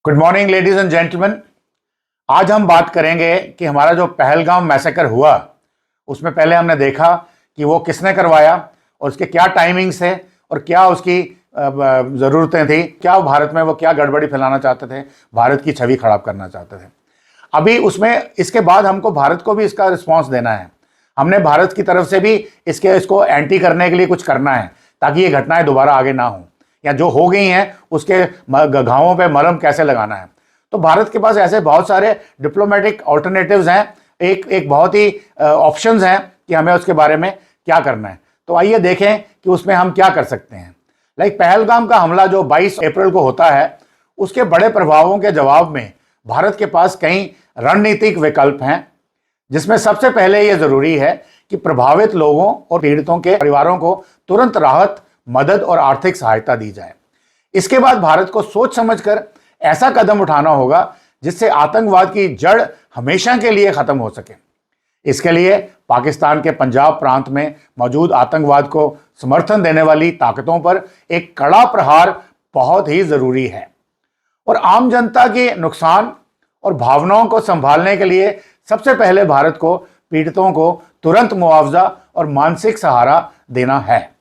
Good morning ladies and gentleman. आज हम बात करेंगे कि हमारा जो पहलगाम मैसेकर हुआ उसमें पहले हमने देखा कि वो किसने करवाया और उसके क्या टाइमिंग्स थे और क्या उसकी ज़रूरतें थी, क्या भारत में वो क्या गड़बड़ी फैलाना चाहते थे, भारत की छवि खराब करना चाहते थे। अभी उसमें इसके बाद हमको भारत को भी इसका रिस्पॉन्स देना है। हमने भारत की तरफ से भी इसको एंटी करने के लिए कुछ करना है ताकि ये घटनाएं दोबारा आगे ना हो, या जो हो गई हैं उसके घावों पे मलहम कैसे लगाना है। तो भारत के पास ऐसे बहुत सारे डिप्लोमेटिक ऑल्टरनेटिव्स हैं, एक बहुत ही ऑप्शंस हैं कि हमें उसके बारे में क्या करना है। तो आइए देखें कि उसमें हम क्या कर सकते हैं। पहलगाम का हमला जो 22 अप्रैल को होता है, उसके बड़े प्रभावों के जवाब में भारत के पास कई रणनीतिक विकल्प हैं, जिसमें सबसे पहले यह जरूरी है कि प्रभावित लोगों और पीड़ितों के परिवारों को तुरंत राहत, मदद और आर्थिक सहायता दी जाए। इसके बाद भारत को सोच समझकर ऐसा कदम उठाना होगा जिससे आतंकवाद की जड़ हमेशा के लिए खत्म हो सके। इसके लिए पाकिस्तान के पंजाब प्रांत में मौजूद आतंकवाद को समर्थन देने वाली ताकतों पर एक कड़ा प्रहार बहुत ही जरूरी है, और आम जनता के नुकसान और भावनाओं को संभालने के लिए सबसे पहले भारत को पीड़ितों को तुरंत मुआवजा और मानसिक सहारा देना है।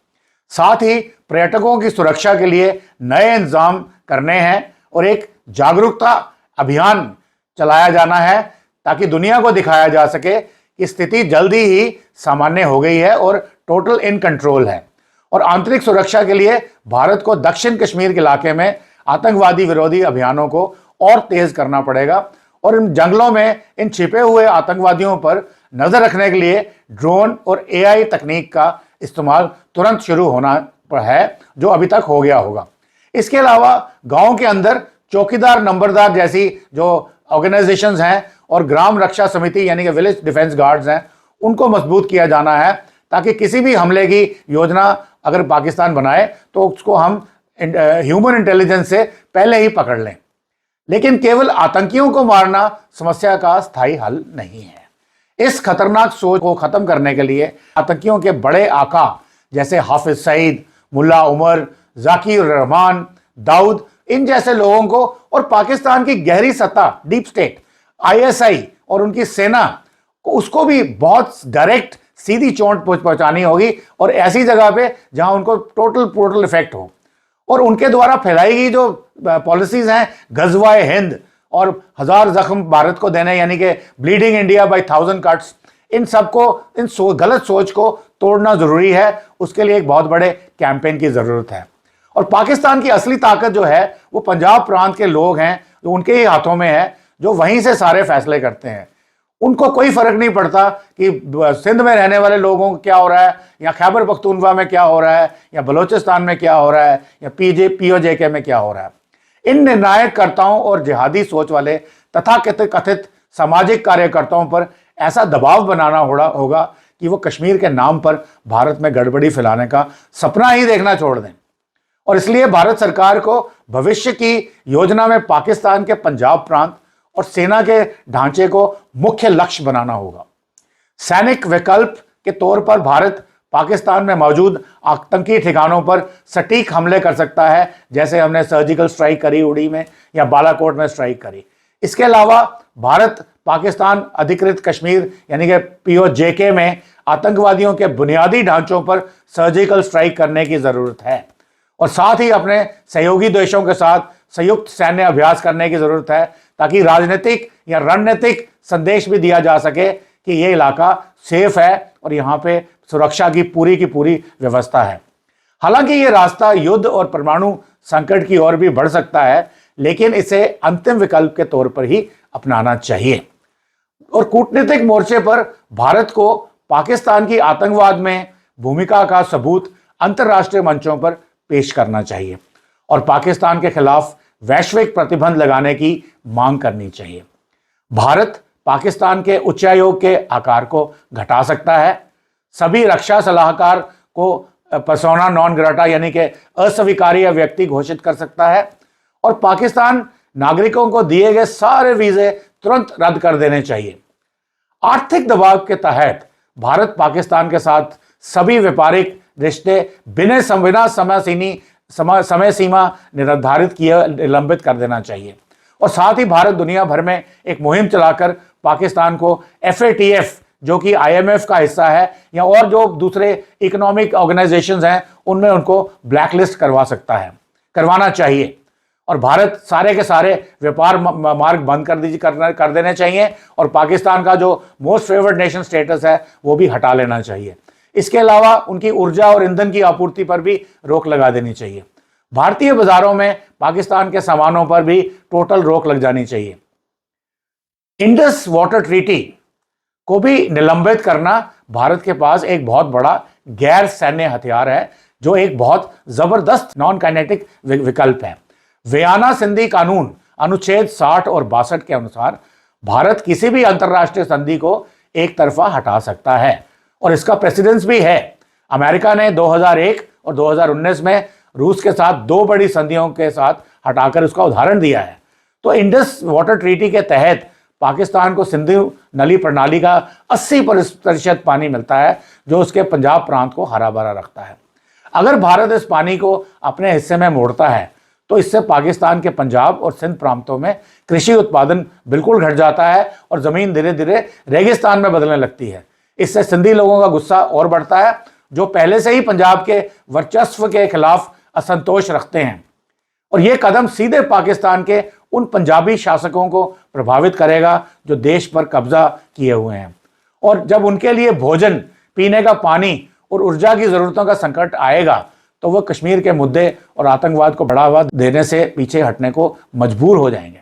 साथ ही पर्यटकों की सुरक्षा के लिए नए इंतजाम करने हैं और एक जागरूकता अभियान चलाया जाना है ताकि दुनिया को दिखाया जा सके कि स्थिति जल्दी ही सामान्य हो गई है और टोटल इन कंट्रोल है। और आंतरिक सुरक्षा के लिए भारत को दक्षिण कश्मीर के इलाके में आतंकवादी विरोधी अभियानों को और तेज करना पड़ेगा, और इन जंगलों में इन छिपे हुए आतंकवादियों पर नजर रखने के लिए ड्रोन और एआई तकनीक का इस्तेमाल तुरंत शुरू होना है, जो अभी तक हो गया होगा। इसके अलावा गांव के अंदर चौकीदार, नंबरदार जैसी जो ऑर्गेनाइजेशंस हैं और ग्राम रक्षा समिति यानी कि विलेज डिफेंस गार्ड्स हैं, उनको मजबूत किया जाना है ताकि किसी भी हमले की योजना अगर पाकिस्तान बनाए तो उसको हम ह्यूमन इंटेलिजेंस से पहले ही पकड़ लें। लेकिन केवल आतंकियों को मारना समस्या का स्थायी हल नहीं है। इस खतरनाक सोच को खत्म करने के लिए आतंकियों के बड़े आका जैसे हाफिज सईद, मुल्ला उमर, जाकिर रहमान, दाऊद, इन जैसे लोगों को और पाकिस्तान की गहरी सत्ता डीप स्टेट, आईएसआई और उनकी सेना को, उसको भी बहुत डायरेक्ट सीधी चोट पहुंचानी होगी, और ऐसी जगह पे जहां उनको टोटल इफेक्ट हो। और उनके द्वारा फैलाई गई जो पॉलिसीज हैं, गजवाए हिंद और 1000 जख्म भारत को देने यानी कि ब्लीडिंग इंडिया बाय 1000 कट्स, इन सबको, गलत सोच को तोड़ना जरूरी है। उसके लिए एक बहुत बड़े कैंपेन की जरूरत है। और पाकिस्तान की असली ताकत जो है वो पंजाब प्रांत के लोग हैं, जो उनके ही हाथों में है, जो वहीं से सारे फैसले करते हैं। उनको कोई फर्क नहीं पड़ता कि सिंध में रहने वाले लोगों को क्या हो रहा है, या खैबर पख्तूनख्वा में क्या हो रहा है, या बलूचिस्तान में क्या हो रहा है, या पीओजेके में क्या हो रहा है। इन निर्णायककर्ताओं और जिहादी सोच वाले तथा कथित सामाजिक कार्यकर्ताओं पर ऐसा दबाव बनाना होगा कि वो कश्मीर के नाम पर भारत में गड़बड़ी फैलाने का सपना ही देखना छोड़ दें। और इसलिए भारत सरकार को भविष्य की योजना में पाकिस्तान के पंजाब प्रांत और सेना के ढांचे को मुख्य लक्ष्य बनाना होगा। सैनिक विकल्प के तौर पर भारत पाकिस्तान में मौजूद आतंकी ठिकानों पर सटीक हमले कर सकता है, जैसे हमने सर्जिकल स्ट्राइक करी उड़ी में या बालाकोट में स्ट्राइक करी। इसके अलावा भारत पाकिस्तान अधिकृत कश्मीर यानी कि पीओजेके में आतंकवादियों के बुनियादी ढांचों पर सर्जिकल स्ट्राइक करने की जरूरत है, और साथ ही अपने सहयोगी देशों के साथ संयुक्त सैन्य अभ्यास करने की जरूरत है ताकि राजनीतिक या रणनीतिक संदेश भी दिया जा सके कि यह इलाका सेफ है और यहाँ पे सुरक्षा की पूरी व्यवस्था है। हालांकि ये रास्ता युद्ध और परमाणु संकट की ओर भी बढ़ सकता है, लेकिन इसे अंतिम विकल्प के तौर पर ही अपनाना चाहिए। और कूटनीतिक मोर्चे पर भारत को पाकिस्तान की आतंकवाद में भूमिका का सबूत अंतर्राष्ट्रीय मंचों पर पेश करना चाहिए और पाकिस्तान के खिलाफ वैश्विक प्रतिबंध लगाने की मांग करनी चाहिए। भारत पाकिस्तान के उच्चायोग के आकार को घटा सकता है, सभी रक्षा सलाहकार को पर्सोना नॉन ग्राटा यानी कि अस्वीकार्य व्यक्ति घोषित कर सकता है, और पाकिस्तान नागरिकों को दिए गए सारे वीजे तुरंत रद्द कर देने चाहिए। आर्थिक दबाव के तहत भारत पाकिस्तान के साथ सभी व्यापारिक रिश्ते बिना समय सीमा निर्धारित किए निलंबित कर देना चाहिए, और साथ ही भारत दुनिया भर में एक मुहिम चलाकर पाकिस्तान को FATF, जो कि IMF का हिस्सा है, या और जो दूसरे इकोनॉमिक ऑर्गेनाइजेशंस हैं, उनमें उनको ब्लैकलिस्ट करवा सकता है, करवाना चाहिए। और भारत सारे के सारे व्यापार मार्ग बंद कर देने चाहिए और पाकिस्तान का जो मोस्ट फेवर्ड नेशन स्टेटस है वो भी हटा लेना चाहिए। इसके अलावा उनकी ऊर्जा और ईंधन की आपूर्ति पर भी रोक लगा देनी चाहिए। भारतीय बाजारों में पाकिस्तान के सामानों पर भी टोटल रोक लग जानी चाहिए। इंडस वाटर ट्रीटी को भी निलंबित करना भारत के पास एक बहुत बड़ा गैर सैन्य हथियार है, जो एक बहुत जबरदस्त नॉन काइनेटिक विकल्प है। वियना संधि कानून अनुच्छेद 60 और 62 के अनुसार भारत किसी भी अंतरराष्ट्रीय संधि को एक तरफा हटा सकता है और इसका प्रेसिडेंस भी है। अमेरिका ने 2001 और 2019 में रूस के साथ 2 बड़ी संधियों के साथ हटाकर उसका उदाहरण दिया है। तो इंडस वाटर ट्रीटी के तहत पाकिस्तान को सिंधु नली प्रणाली का 80% पानी मिलता है, जो उसके पंजाब प्रांत को हरा भरा रखता है। अगर भारत इस पानी को अपने हिस्से में मोड़ता है तो इससे पाकिस्तान के पंजाब और सिंध प्रांतों में कृषि उत्पादन बिल्कुल घट जाता है और जमीन धीरे धीरे रेगिस्तान में बदलने लगती है। इससे सिंधी लोगों का गुस्सा और बढ़ता है, जो पहले से ही पंजाब के वर्चस्व के खिलाफ असंतोष रखते हैं, और यह कदम सीधे पाकिस्तान के उन पंजाबी शासकों को प्रभावित करेगा जो देश पर कब्जा किए हुए हैं। और जब उनके लिए भोजन, पीने का पानी और ऊर्जा की जरूरतों का संकट आएगा तो वह कश्मीर के मुद्दे और आतंकवाद को बढ़ावा देने से पीछे हटने को मजबूर हो जाएंगे।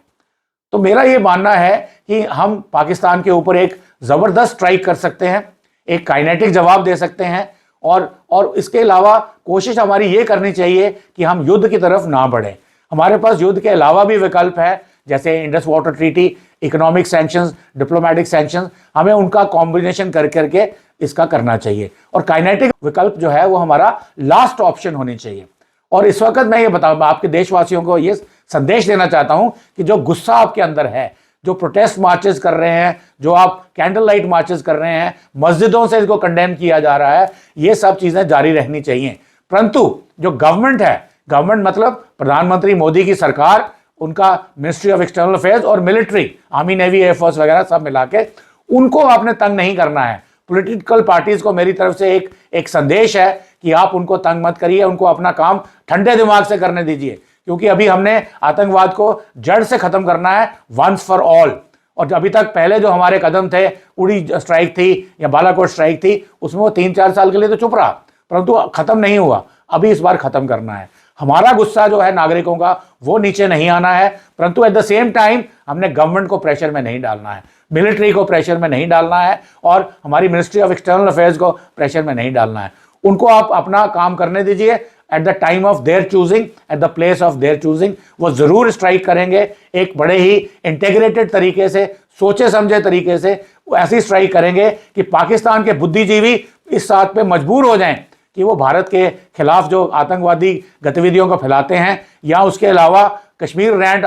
तो मेरा यह मानना है कि हम पाकिस्तान के ऊपर एक जबरदस्त स्ट्राइक कर सकते हैं, एक काइनेटिक जवाब दे सकते हैं, और इसके अलावा कोशिश हमारी ये करनी चाहिए कि हम युद्ध की तरफ ना बढ़े। हमारे पास युद्ध के अलावा भी विकल्प है, जैसे Indus water treaty, economic sanctions, diplomatic sanctions. हमें उनका कॉम्बिनेशन कर करके इसका करना चाहिए, और काइनेटिक विकल्प जो है वो हमारा लास्ट ऑप्शन होनी चाहिए। और इस वक्त मैं ये बताऊंगा आपके देशवासियों को, ये संदेश देना चाहता हूं कि जो गुस्सा आपके अंदर है, जो प्रोटेस्ट मार्चेस कर रहे हैं, जो आप कैंडल लाइट मार्चेस कर रहे हैं, मस्जिदों से इसको कंडेम किया जा रहा है, ये सब चीजें जारी रहनी चाहिए। परंतु जो गवर्नमेंट है, गवर्नमेंट मतलब प्रधानमंत्री मोदी की सरकार, उनका मिनिस्ट्री ऑफ एक्सटर्नल अफेयर्स और मिलिट्री, आर्मी, नेवी, एयरफोर्स वगैरह सब मिला के, उनको आपने तंग नहीं करना है। पॉलिटिकल पार्टीज को मेरी तरफ से एक संदेश है कि आप उनको तंग मत करिए, उनको अपना काम ठंडे दिमाग से करने दीजिए, क्योंकि अभी हमने आतंकवाद को जड़ से खत्म करना है, वंस फॉर ऑल। और अभी तक पहले जो हमारे कदम थे, उड़ी स्ट्राइक थी या बालाकोट स्ट्राइक थी, उसमें वो 3-4 साल के लिए तो चुप रहा, परंतु खत्म नहीं हुआ। अभी इस बार खत्म करना है। हमारा गुस्सा जो है नागरिकों का, वो नीचे नहीं आना है, परंतु एट द सेम टाइम हमने गवर्नमेंट को प्रेशर में नहीं डालना है, मिलिट्री को प्रेशर में नहीं डालना है, और हमारी मिनिस्ट्री ऑफ एक्सटर्नल अफेयर्स को प्रेशर में नहीं डालना है। उनको आप अपना काम करने दीजिए। At the time of their choosing, at the place of their choosing, वो जरूर स्ट्राइक करेंगे, एक बड़े ही इंटेग्रेटेड तरीके से, सोचे समझे तरीके से वो ऐसी स्ट्राइक करेंगे कि पाकिस्तान के बुद्धिजीवी इस बात पे मजबूर हो जाएं कि वो भारत के खिलाफ जो आतंकवादी गतिविधियों को फैलाते हैं या उसके अलावा कश्मीर रैंट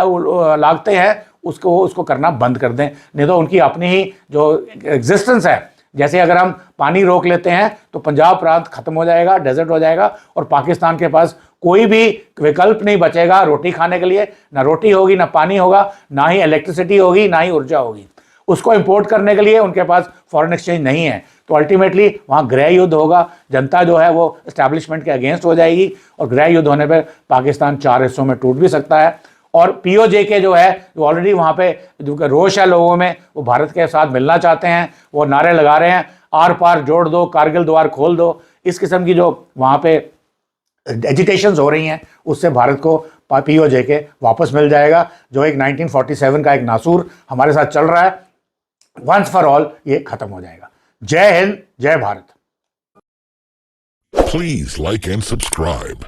लागते हैं, उसको करना बंद कर दें। नहीं तो उनकी अपनी ही जो एग्जिस्टेंस है, जैसे अगर हम पानी रोक लेते हैं तो पंजाब प्रांत खत्म हो जाएगा, डेजर्ट हो जाएगा, और पाकिस्तान के पास कोई भी विकल्प नहीं बचेगा रोटी खाने के लिए। ना रोटी होगी, ना पानी होगा, ना ही इलेक्ट्रिसिटी होगी, ना ही ऊर्जा होगी। उसको इंपोर्ट करने के लिए उनके पास फॉरेन एक्सचेंज नहीं है, तो अल्टीमेटली वहाँ गृह युद्ध होगा। जनता जो है वो एस्टैब्लिशमेंट के अगेंस्ट हो जाएगी, और गृह युद्ध होने पर पाकिस्तान 4 हिस्सों में टूट भी सकता है। और POJ जो है, जो ऑलरेडी वहाँ पे जो रोष है लोगों में, वो भारत के साथ मिलना चाहते हैं, वो नारे लगा रहे हैं, आर पार जोड़ दो, कारगिल द्वार खोल दो। इस किस्म की जो वहाँ पे एजिटेशंस हो रही हैं, उससे भारत को POJ वापस मिल जाएगा, जो एक 1947 का एक नासूर हमारे साथ चल रहा है। वंस फॉर ऑल ये खत्म हो जाएगा। जय हिंद, जय Bharat. Please like and subscribe.